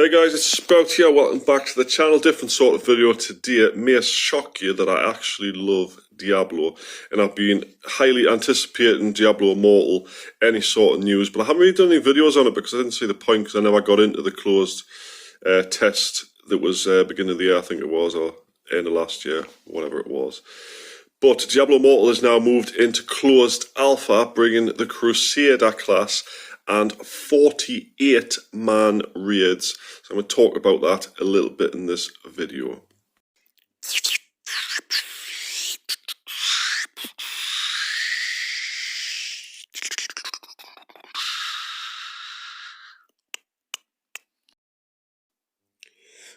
Hey guys, it's Sprout here, welcome back to the channel. Different sort of video today. It may shock you that I actually love Diablo, and I've been highly anticipating Diablo Immortal, any sort of news, but I haven't really done any videos on it because I didn't see the point, because I never got into the closed test that was beginning of the year, I think it was, or end of last year, whatever it was. But Diablo Immortal has now moved into closed alpha, bringing the Crusader class and 48-man raids. So I'm going to talk about that a little bit in this video.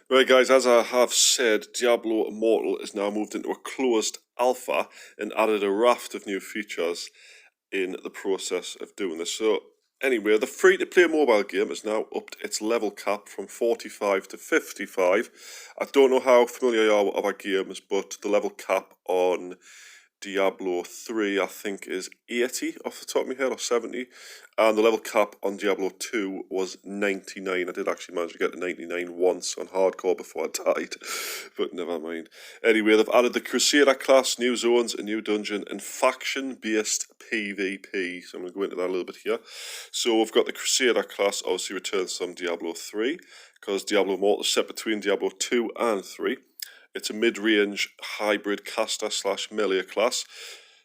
Right guys, as I have said, Diablo Immortal is now moved into a closed alpha and added a raft of new features in the process of doing this. So anyway, the free-to-play mobile game has now upped its level cap from 45 to 55. I don't know how familiar you are with other games, but the level cap on Diablo 3, I think, is 80 off the top of my head, or 70. And the level cap on Diablo 2 was 99. I did actually manage to get to 99 once on hardcore before I died, but never mind. Anyway, they've added the Crusader class, new zones, a new dungeon, and faction-based PvP. So I'm going to go into that a little bit here. So we've got the Crusader class, obviously returns from Diablo 3, because Diablo Immortal is set between Diablo 2 and 3. It's a mid-range hybrid caster/melee class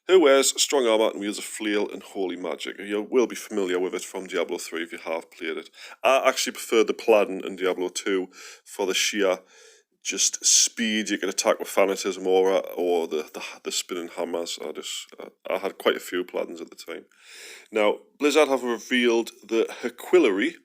who wears strong armour and wields a flail and holy magic. You will be familiar with it from Diablo 3 if you have played it. I actually preferred the Paladin in Diablo 2 for the sheer just speed. You can attack with Fanatism Aura or the spinning hammers. I had quite a few Paladins at the time. Now, Blizzard have revealed the Hequillery,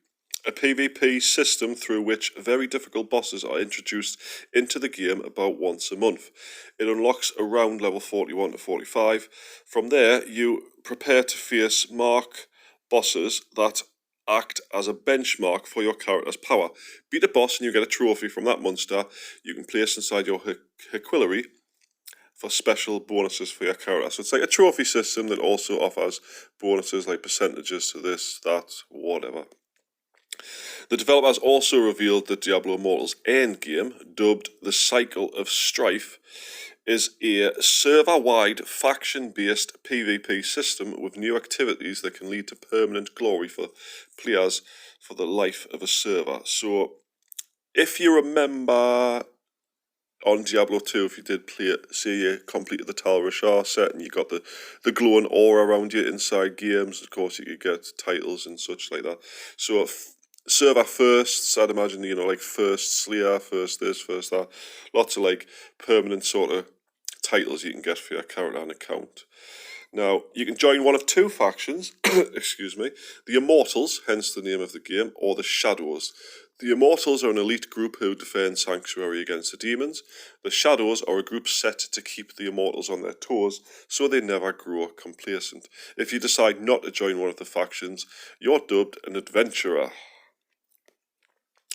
a PvP system through which very difficult bosses are introduced into the game about once a month. It unlocks around level 41 to 45. From there, you prepare to face mark bosses that act as a benchmark for your character's power. Beat a boss and you get a trophy from that monster you can place inside your Hequillery for special bonuses for your character. So it's like a trophy system that also offers bonuses like percentages to this, that, whatever. The developers also revealed that Diablo Immortal's endgame, dubbed the Cycle of Strife, is a server-wide faction-based PvP system with new activities that can lead to permanent glory for players for the life of a server. So, if you remember on Diablo 2, if you did play it, say you completed the Tal Rashar set and you got the glowing aura around you inside games, of course you could get titles and such like that. So, server firsts, I'd imagine, like first Slayer, first this, first that. Lots of like permanent sort of titles you can get for your character and account. Now, you can join one of two factions, excuse me, the Immortals, hence the name of the game, or the Shadows. The Immortals are an elite group who defend Sanctuary against the demons. The Shadows are a group set to keep the Immortals on their toes, so they never grow complacent. If you decide not to join one of the factions, you're dubbed an adventurer.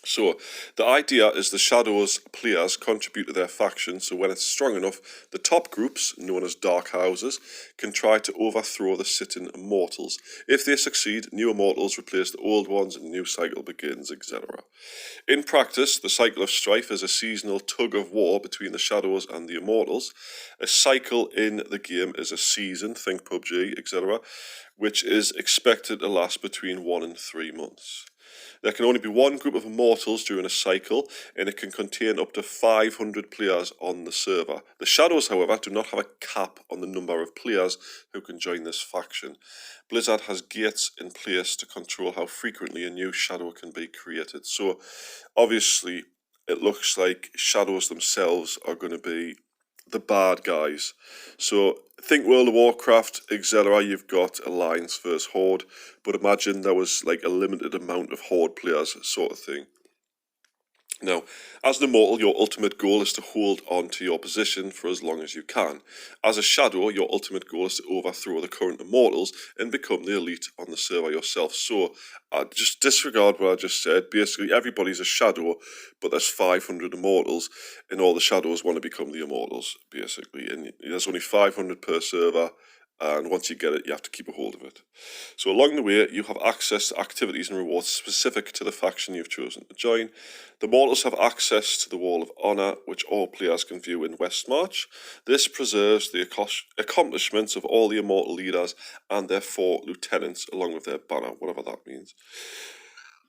So, the idea is the Shadows players contribute to their faction, so when it's strong enough, the top groups, known as Dark Houses, can try to overthrow the sitting Immortals. If they succeed, new Immortals replace the old ones and a new cycle begins, etc. In practice, the Cycle of Strife is a seasonal tug-of-war between the Shadows and the Immortals. A cycle in the game is a season, think PUBG, etc., which is expected to last between 1 and 3 months. There can only be one group of Immortals during a cycle, and it can contain up to 500 players on the server. The Shadows, however, do not have a cap on the number of players who can join this faction. Blizzard has gates in place to control how frequently a new Shadow can be created. So, obviously, it looks like Shadows themselves are going to be the bad guys. So think World of Warcraft, etc. You've got Alliance versus Horde, but imagine there was like a limited amount of Horde players sort of thing. Now, as an Immortal, your ultimate goal is to hold on to your position for as long as you can. As a Shadow, your ultimate goal is to overthrow the current Immortals and become the elite on the server yourself. So, just disregard what I just said. Basically, everybody's a Shadow, but there's 500 Immortals, and all the Shadows want to become the Immortals, basically. And there's only 500 per server, and once you get it, you have to keep a hold of it. So along the way, you have access to activities and rewards specific to the faction you've chosen to join. The mortals have access to the Wall of Honour, which all players can view in Westmarch. This preserves the accomplishments of all the immortal leaders and their 4 lieutenants, along with their banner, whatever that means.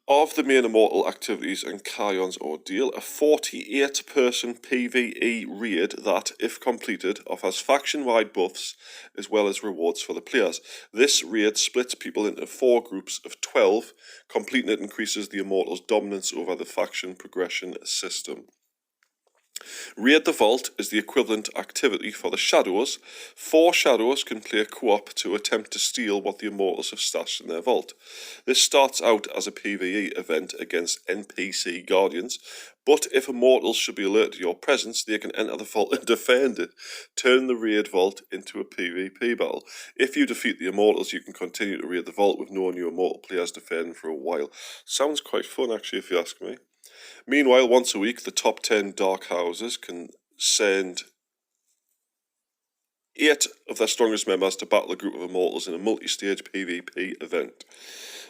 Of the main immortal activities and Kion's ordeal, a 48-person PvE raid that, if completed, offers faction-wide buffs as well as rewards for the players. This raid splits people into 4 groups of 12. Completing it increases the immortals' dominance over the faction progression system. Raid the Vault is the equivalent activity for the Shadows. 4 Shadows can play co-op to attempt to steal what the Immortals have stashed in their vault. This starts out as a PvE event against NPC Guardians, but if Immortals should be alerted to your presence, they can enter the vault and defend it. Turn the Raid Vault into a PvP battle. If you defeat the Immortals, you can continue to raid the vault with no new Immortal players defending for a while. Sounds quite fun, actually, if you ask me. Meanwhile, once a week, the top 10 Dark Houses can send 8 of their strongest members to battle a group of Immortals in a multi-stage PvP event.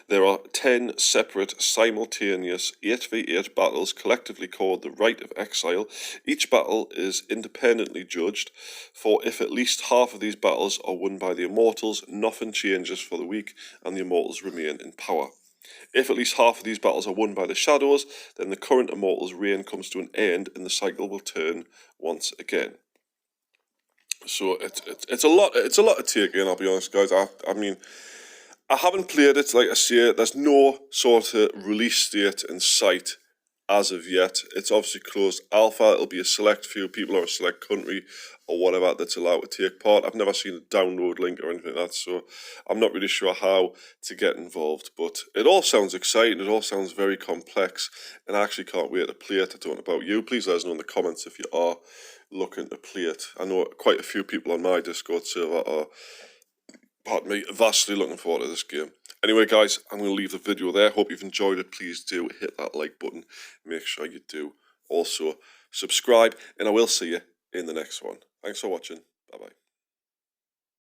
There are 10 separate, simultaneous 8v8 battles collectively called the Rite of Exile. Each battle is independently judged, for if at least half of these battles are won by the Immortals, nothing changes for the week and the Immortals remain in power. If at least half of these battles are won by the Shadows, then the current Immortals' reign comes to an end and the cycle will turn once again. So it's a lot to take in, I'll be honest, guys. I mean, I haven't played it, like I say, there's no sort of release date in sight as of yet. It's obviously closed alpha. It'll be a select few people or a select country or whatever that's allowed to take part. I've never seen a download link or anything like that, so I'm not really sure how to get involved. But it all sounds exciting. It all sounds very complex, and I actually can't wait to play it. I don't know about you. Please let us know in the comments if you are looking to play it. I know quite a few people on my Discord server are, pardon me, vastly looking forward to this game. Anyway, guys, I'm going to leave the video there. Hope you've enjoyed it. Please do hit that like button. Make sure you do also subscribe, and I will see you in the next one. Thanks for watching. Bye-bye.